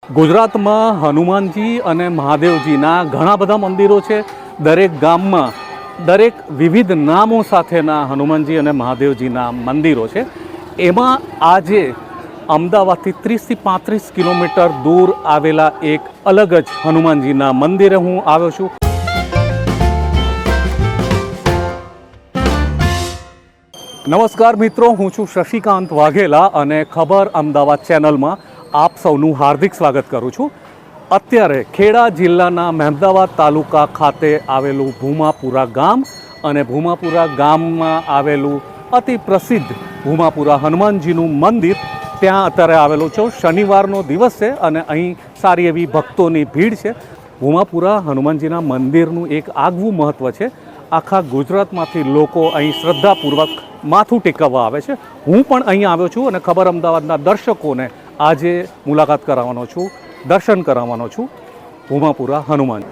ગુજરાતમાં હનુમાનજી અને મહાદેવજીના ઘણા બધા મંદિરો છે। દરેક ગામમાં દરેક વિવિધ નામો સાથેના હનુમાનજી અને મહાદેવજીના મંદિરો છે। એમાં આજે અમદાવાદથી 30થી 35 કિલોમીટર દૂર આવેલા એક અલગ જ હનુમાનજીના મંદિરે હું આવ્યો છું। નમસ્કાર મિત્રો, હું છું શશિકાંત વાઘેલા અને ખબર અમદાવાદ ચેનલમાં આપ સૌનું હાર્દિક સ્વાગત કરું છું। અત્યારે ખેડા જિલ્લાના મહેમદાવાદ તાલુકા ખાતે આવેલું ભૂમાપુરા ગામ અને ભૂમાપુરા ગામમાં આવેલું અતિ પ્રસિદ્ધ ભૂમાપુરા હનુમાનજીનું મંદિર ત્યાં અત્યારે આવેલું છું। શનિવારનો દિવસ છે અને અહીં સારી એવી ભક્તોની ભીડ છે। ભૂમાપુરા હનુમાનજીના મંદિરનું એક આગવું મહત્ત્વ છે। આખા ગુજરાતમાંથી લોકો અહીં શ્રદ્ધાપૂર્વક માથું ટેકવવા આવે છે। હું પણ અહીં આવ્યો છું અને ખબર અમદાવાદના દર્શકોને આજે મુલાકાત કરાવવાનો છું, દર્શન કરાવવાનો છું ભૂમાપુરા હનુમાન।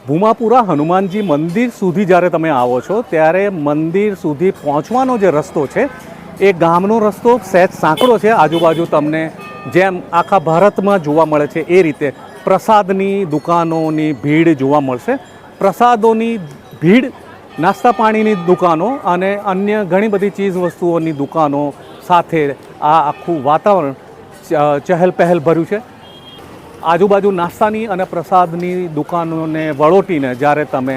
ભૂમાપુરા હનુમાનજી મંદિર સુધી જ્યારે તમે આવો છો ત્યારે મંદિર સુધી પહોંચવાનો જે રસ્તો છે એ ગામનો રસ્તો સહેજ સાંકડો છે। આજુબાજુ તમને જેમ આખા ભારતમાં જોવા મળે છે એ રીતે પ્રસાદની દુકાનોની ભીડ જોવા મળશે। પ્રસાદોની ભીડ, નાસ્તા પાણીની દુકાનો અને અન્ય ઘણી બધી ચીજ વસ્તુઓની દુકાનો સાથે આ આખું વાતાવરણ ચહેલ પહેલ ભર્યું છે। આજુબાજુ નાસ્તાની અને પ્રસાદની દુકાનોને વળોટીને જ્યારે તમે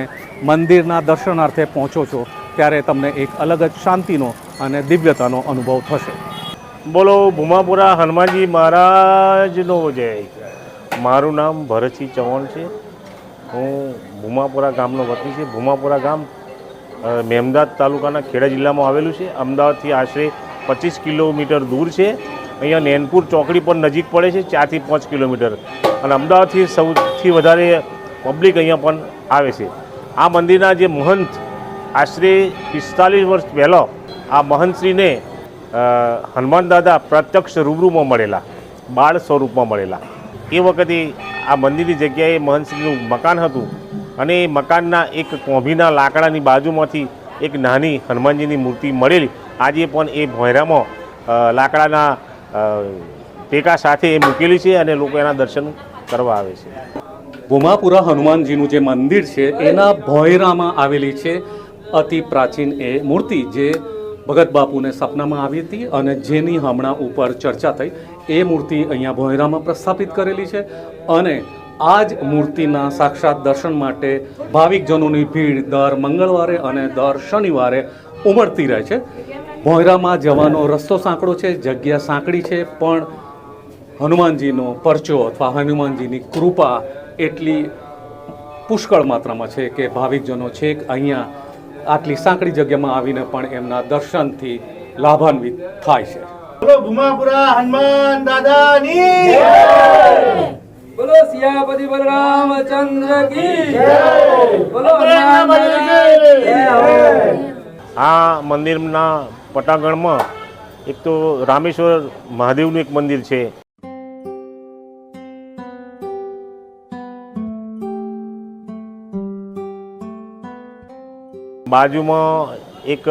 મંદિરના દર્શનાર્થે પહોંચો છો ત્યારે તમને એક અલગ જ શાંતિનો અને દિવ્યતાનો અનુભવ થશે। બોલો ભૂમાપુરા હનુમાનજી મહારાજનો જય। મારું નામ ભરતસિંહ ચૌહાણ છે। હું ભૂમાપુરા ગામનો વતની છે। ભૂમાપુરા ગામ મહેમદાવાદ તાલુકાના ખેડા જિલ્લામાં આવેલું છે। અમદાવાદથી આશરે 25 કિલોમીટર દૂર છે। અહીંયા નૈનપુર ચોકડી પર નજીક પડે છે, 4 થી 5 કિલોમીટર, અને અમદાવાદથી સૌથી વધારે પબ્લિક અહીંયા પણ આવે છે। આ મંદિરના જે મહંત આશરે 45 વર્ષ પહેલાં આ મહંતશ્રીને હનુમાન દાદા પ્રત્યક્ષ રૂબરૂમાં મળેલા, બાળ સ્વરૂપમાં મળેલા। એ વખતે આ મંદિરની જગ્યાએ મહંતશ્રીનું મકાન હતું અને એ મકાનના એક કોંભીના લાકડાની બાજુમાંથી એક નાની હનુમાનજીની મૂર્તિ મળેલી। આજે પણ એ ભોંયરામાં લાકડાના ટેકા સાથે એ મૂકેલી છે અને લોકો એના દર્શન કરવા આવે છે। ભૂમાપુરા હનુમાનજીનું જે મંદિર છે એના ભોંયરામાં આવેલી છે અતિ પ્રાચીન એ મૂર્તિ જે ભગત બાપુને સપનામાં આવી હતી અને જેની હમણાં ઉપર ચર્ચા થઈ। એ મૂર્તિ અહીંયા ભોંયરામાં પ્રસ્થાપિત કરેલી છે અને આ જ મૂર્તિના સાક્ષાત દર્શન માટે ભાવિકજનોની ભીડ દર મંગળવારે અને દર શનિવારે ઉમટતી રહે છે। ભોંયરામાં જવાનો રસ્તો સાંકડો છે, જગ્યા સાંકડી છે, પણ હનુમાનજીનો પરચો અથવા હનુમાનજીની કૃપા એટલી પુષ્કળ માત્રામાં છે કે ભાવિકજનો છેક અહીંયા આટલી સાંકડી જગ્યામાં આવીને પણ એમના દર્શનથી લાભાન્વિત થાય છે। બોલો ભૂમાપુરા હનુમાન દાદાની જય। બોલો સિયાપતિ બલરામચંદ્ર કી જય। બોલો હનુમાન જય। આ મંદિરના પટાંગણમાં એક તો રામેશ્વર મહાદેવનું એક મંદિર છે। બાજુમાં એક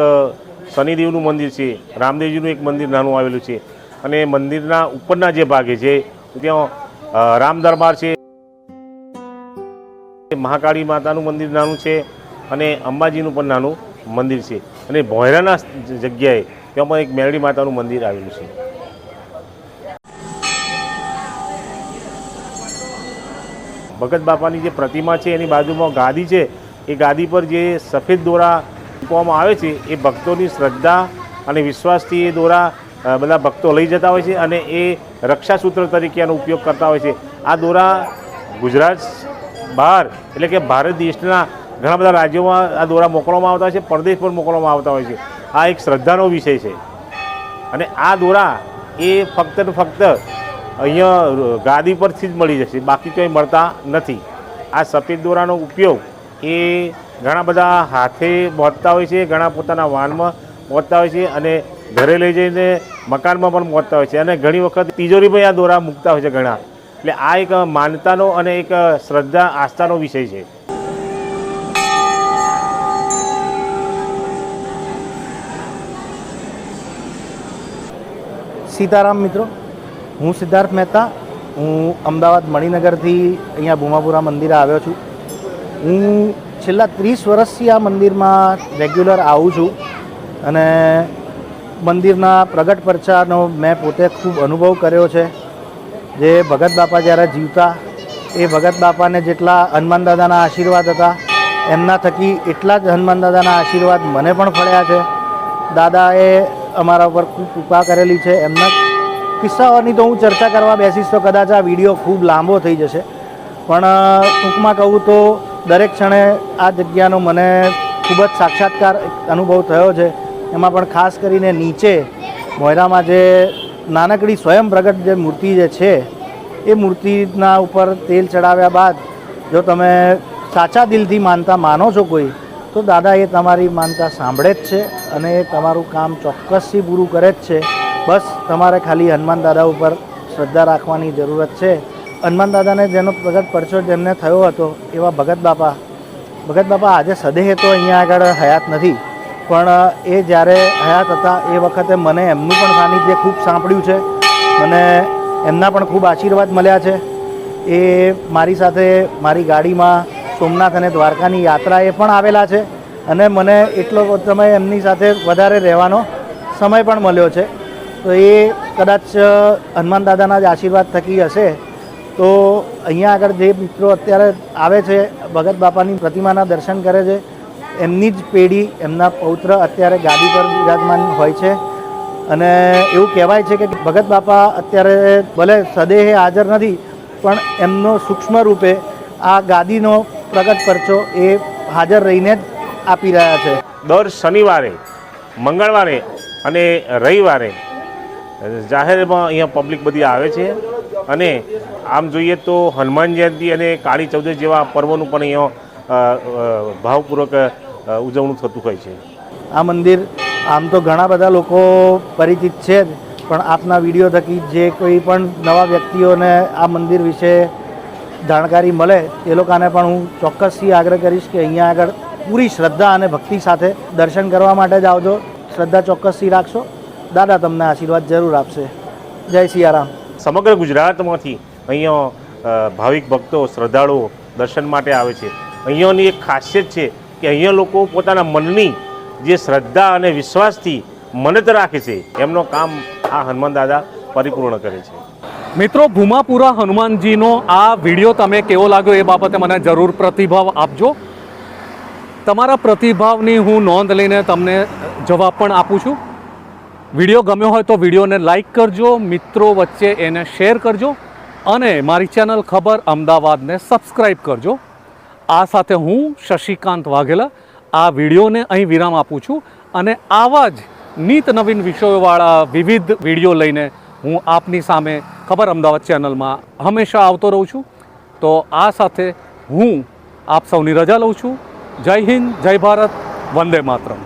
શનિદેવનું મંદિર છે, રામદેવજીનું એક મંદિર નાનું આવેલું છે અને મંદિરના ઉપરના જે ભાગે છે ત્યાં રામ દરબાર છે, મહાકાળી માતાનું મંદિર નાનું છે અને અંબાજીનું પણ નાનું મંદિર છે અને ભોંયરાના જગ્યાએ ત્યાં પણ એક મેરડી માતાનું મંદિર આવેલું છે। ભગત બાપાની જે પ્રતિમા છે એની બાજુમાં ગાદી છે। એ ગાદી પર જે સફેદ દોરા મૂકવામાં આવે છે એ ભક્તોની શ્રદ્ધા અને વિશ્વાસથી એ દોરા બધા ભક્તો લઈ જતા હોય છે અને એ રક્ષાસૂત્ર તરીકે એનો ઉપયોગ કરતા હોય છે। આ દોરા ગુજરાત બહાર એટલે કે ભારત દેશના ઘણા બધા રાજ્યોમાં આ દોરા મોકલવામાં આવતા હોય છે, પરદેશ પર મોકલવામાં આવતા હોય છે. આ એક શ્રદ્ધાનો વિષય છે અને આ દોરા એ ફક્ત ને ફક્ત અહીંયા ગાદી પરથી જ મળી જશે, બાકી કંઈ મળતા નથી. આ સફેદ દોરાનો ઉપયોગ એ ઘણા બધા હાથે બાંધતા હોય છે, ઘણા પોતાના વાનમાં બાંધતા હોય છે અને ઘરે લઈ જઈને મકાનમાં પણ બાંધતા હોય છે અને ઘણી વખત તિજોરીમાં આ દોરા મૂકતા હોય છે ઘણા. એટલે આ એક માનતાનો અને એક શ્રદ્ધા આસ્થાનો વિષય છે. સીતારામ મિત્રો, હું સિદ્ધાર્થ મહેતા. હું અમદાવાદ મણિનગરથી અહીંયા ભૂમાપુરા મંદિરે આવ્યો છું. હું છેલ્લા 30 વર્ષથી આ મંદિરમાં રેગ્યુલર આવું છું અને મંદિરના પ્રગટ પરચાનો મેં પોતે ખૂબ અનુભવ કર્યો છે. જે ભગત બાપા જ્યારે જીવતા એ ભગત બાપાને જેટલા હનુમાન દાદાના આશીર્વાદ હતા એમના થકી એટલા જ હનુમાન દાદાના આશીર્વાદ મને પણ ફળ્યા છે. દાદાએ અમારા ઉપર ખૂબ કૃપા કરેલી છે. એમના કિસ્સાઓની તો હું ચર્ચા કરવા બેસીશ તો કદાચ આ વિડીયો ખૂબ લાંબો થઈ જશે, પણ ટૂંકમાં કહું તો દરેક ક્ષણે આ જગ્યાનો મને ખૂબ જ સાક્ષાત્કાર અનુભવ થયો છે. એમાં પણ ખાસ કરીને નીચે મોયરામાં જે નાનકડી સ્વયં પ્રગટ જે મૂર્તિ જે છે એ મૂર્તિના ઉપર તેલ ચડાવ્યા બાદ જો તમે સાચા દિલથી માનતા માનો છો કોઈ, તો દાદા એ તમારી માનતા સાંભળે જ છે અને એ તમારું કામ ચોક્કસથી પૂરું કરે જ છે. બસ તમારે ખાલી હનુમાન દાદા ઉપર શ્રદ્ધા રાખવાની જરૂરત છે. હનુમાન દાદાને જેનો પ્રગટ પરચો જેમને થયો હતો એવા ભગત બાપા આજે સદેહ તો અહીંયા આગળ હયાત નથી, પણ એ જ્યારે હયાત હતા એ વખતે મને એમનું પણ સાનિધ્ય ખૂબ સાંભળ્યું છે. મને એમના પણ ખૂબ આશીર્વાદ મળ્યા છે. એ મારી સાથે મારી ગાડીમાં સોમનાથ અને દ્વારકાની યાત્રાએ પણ આવેલા છે અને મને એટલો સમય એમની સાથે વધારે રહેવાનો સમય પણ મળ્યો છે. તો એ કદાચ હનુમાન દાદાના જ આશીર્વાદ થકી હશે. તો અહીંયા આગળ જે મિત્રો અત્યારે આવે છે ભગત બાપાની પ્રતિમાના દર્શન કરે છે, એમની જ પેઢી એમના પૌત્ર અત્યારે ગાદી પર બિરાજમાન હોય છે અને એવું કહેવાય છે કે ભગત બાપા અત્યારે ભલે સદેહે હાજર નથી પણ એમનો સૂક્ષ્મ રૂપે આ ગાદીનો પ્રગટ પરચો એ હાજર રહીને જ આપી રહ્યા છે. દર શનિવારે, મંગળવારે અને રવિવારે જાહેરમાં અહીંયા પબ્લિક બધી આવે છે અને આમ જોઈએ તો હનુમાન જયંતિ અને કાળી ચૌદશ જેવા પર્વોનું પણ અહીંયા ભાવપૂર્વક ઉજવણું થતું હોય છે. આ મંદિર આમ તો ઘણા બધા લોકો પરિચિત છે જ, પણ આપના વિડીયો થકી જે કોઈ પણ નવા વ્યક્તિઓને આ મંદિર વિશે જાણકારી મળે એ લોકોને પણ હું ચોક્કસથી આગ્રહ કરીશ કે અહીંયા આગળ પૂરી શ્રદ્ધા અને ભક્તિ સાથે દર્શન કરવા માટે જ આવજો. શ્રદ્ધા ચોક્કસથી રાખશો, દાદા તમને આશીર્વાદ જરૂર આપશે. જય સિયારામ. સમગ્ર ગુજરાતમાંથી અહીંયા ભાવિક ભક્તો શ્રદ્ધાળુઓ દર્શન માટે આવે છે. અહીંયાની એક ખાસિયત છે કે અહીંયા લોકો પોતાના મનની જે શ્રદ્ધા અને વિશ્વાસથી મન્નત રાખે છે એમનું કામ આ હનુમાન દાદા પરિપૂર્ણ કરે છે. મિત્રો, ભૂમાપુરા હનુમાનજીનો આ વિડીયો તમે કેવો લાગ્યો એ બાબતે મને જરૂર પ્રતિભાવ આપજો. તમારા પ્રતિભાવની હું નોંધ લઈને તમને જવાબ પણ આપું છું. વિડીયો ગમ્યો હોય તો વિડીયોને લાઈક કરજો, મિત્રો વચ્ચે એને શેર કરજો અને મારી ચેનલ ખબર અમદાવાદને સબસ્ક્રાઈબ કરજો. આ સાથે હું શશિકાંત વાઘેલા આ વિડીયોને અહીં વિરામ આપું છું અને આવા જ નીત નવીન વિષયોવાળા વિવિધ વિડીયો લઈને હું આપની સામે ખબર અમદાવાદ ચેનલમાં હંમેશા આવતો રહું છું. તો આ સાથે હું આપ સૌની રજા લઉં છું. જય હિન્દ, જય ભારત, વંદે માતરમ.